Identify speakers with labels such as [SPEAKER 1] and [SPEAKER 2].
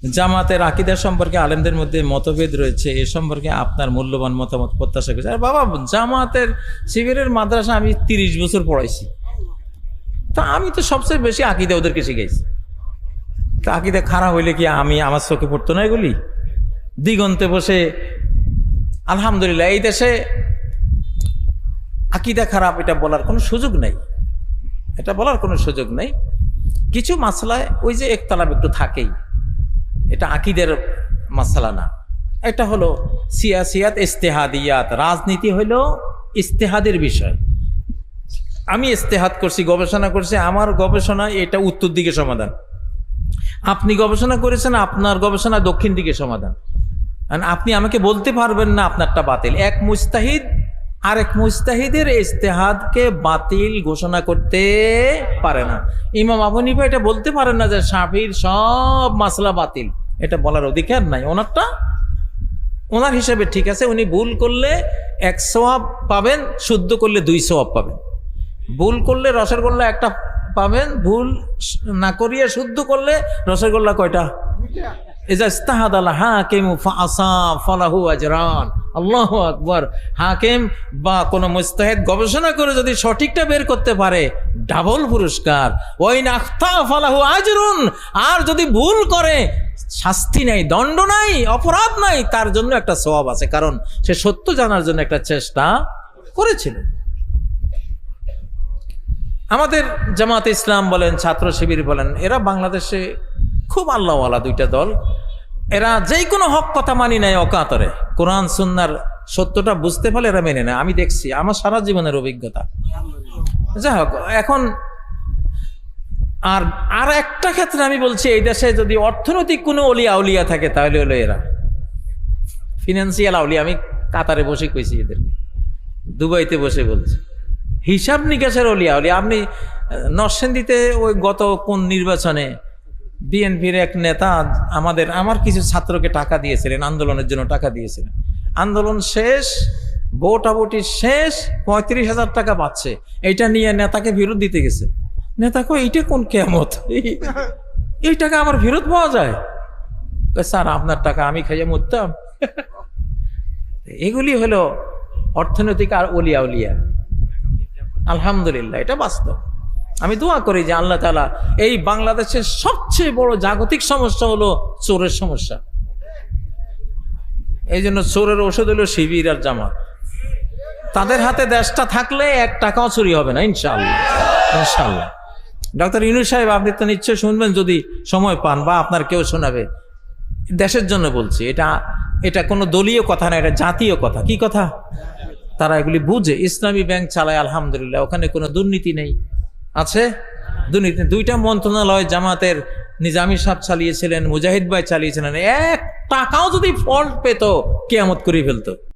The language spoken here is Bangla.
[SPEAKER 1] জামাতের আকীদা সম্পর্কে আলেমদের মধ্যে মতভেদ রয়েছে, এ সম্পর্কে আপনার মূল্যবান মতামত প্রত্যাশা করছি। আর বাবা, জামাতের শিবিরের মাদ্রাসা আমি 30 বছর পড়াইছি, তা আমি তো সবচেয়ে বেশি আকীদা ওদেরকে শিখাইছি। তা আকীদা খারাপ হইলে কি আমি আমার চোখে পড়তো না এগুলি? দিগন্তে বসে আলহামদুলিল্লাহ, এই দেশে আকীদা খারাপ এটা বলার কোনো সুযোগ নেই, এটা বলার কোনো সুযোগ নেই। কিছু মাসলায় ওই যে একতলাপ একটু থাকেই, এটা আকীদের মাসলা না, এটা হলো সিয়াসিয়াত ইজতিহাদিয়াত। রাজনীতি হলো ইজতিহাদের বিষয়। আমি ইজতিহাদ করছি, গবেষণা করছি, আমার গবেষণা এটা উত্তর দিকে সমাধান, আপনি গবেষণা করেছেন, আপনার গবেষণা দক্ষিণ দিকে সমাধান। আপনি আমাকে বলতে পারবেন না আপনারটা বাতিল। এক মুজতাহিদ আরেক মুজতাহিদের ইজতিহাদকে বাতিল ঘোষণা করতে পারে না। ইমাম আবু হানিফা এটা বলতে পারেন না যে শাফির সব মাসলা বাতিল, এটা বলার অধিকার নাই। ওনারটা ওনার হিসাবে ঠিক আছে, উনি ভুল করলে 1 সওয়াব পাবেন, শুদ্ধ করলে 2 সওয়াব পাবেন। ভুল করলে রসগোল্লা একটা পাবেন, ভুল না করিয়ে শুদ্ধ করলে রসগোল্লা কয়টা? আল্লাহু আকবার। হাকিম বা কোন মুজতাহিদ গবেষণা করে যদি সঠিকটা বের করতে পারে, ডাবল পুরস্কার। আর যদি ভুল করে, শাস্তি নাই, দণ্ড নাই, অপরাধ নাই, তার জন্য একটা সওয়াব আছে, কারণ সে সত্য জানার জন্য একটা চেষ্টা করেছিল। আমাদের জামাতে ইসলাম বলেন, ছাত্র শিবির বলেন, এরা বাংলাদেশে খুব আল্লাহওয়ালা দুইটা দল। এরা যেই কোনো হক কথা মানি নেয় অকাতরে, কোরআন সুন্নাহর সত্যটা বুঝতে পারলে এরা মেনে নেয়। আমি দেখছি, আমার সারা জীবনের অভিজ্ঞতা। যাই হোক, এখন আর একটা ক্ষেত্রে আমি বলছি, এই দেশে যদি অর্থনৈতিক কোনো আউলিয়া থাকে, তাহলে হলো এরা ফিনান্সিয়াল আউলিয়া। আমি কাতারে বসে কইছি এদেরকে, দুবাইতে বসে বলছি, হিসাব নিকাশের আউলিয়া। আপনি নরসিংদীতে ওই গত কোন নির্বাচনে বিএনপির এক নেতা আমার কিছু ছাত্রকে টাকা দিয়েছিলেন, আন্দোলনের জন্য টাকা দিয়েছিলেন। আন্দোলন শেষ, ভোটাভুটি শেষ, 35,000 টাকা পাচ্ছে। এইটা নিয়ে নেতাকে ফেরত দিতে গেছে। নেতা কই, এইটা কোন কেয়ামত, এই টাকা আমার ফেরত পাওয়া যায়? স্যার, আপনার টাকা আমি খাইয়ে মরতাম। এগুলি হলো অর্থনৈতিক আর আউলিয়া। আলহামদুলিল্লাহ, এটা বাস্তব। আমি দোয়া করি যে আল্লাহ তাআলা, এই বাংলাদেশের সবচেয়ে বড় জাগতিক সমস্যা হলো চোরের সমস্যা। এই জন্য চোরের ওষুধ হলো শিবির আর জামাত। তাদের হাতে দেশটা থাকলে 1 টাকাও চুরি হবে না, ইনশাআল্লাহ। ইনশাআল্লাহ। ডক্টর ইউনূস সাহেব, আপনি তো নিশ্চয় শুনবেন যদি সময় পান, বা আপনার কেউ শোনাবে। দেশের জন্য বলছি, এটা কোনো দলীয় কথা না, এটা জাতীয় কথা। কি কথা? তারা এগুলি বুঝে। ইসলামী ব্যাংক চালায়, আলহামদুলিল্লাহ, ওখানে কোনো দুর্নীতি নেই। আছে দুর্নীতি? 2টা মন্ত্রণালয় জামাতের নিজামী সাহেব চালিয়েছিলেন, মুজাহিদ ভাই চালিয়েছিলেন। 1 টাকাও যদি ফল্ট পেত, কিয়ামত করে ফেলতো।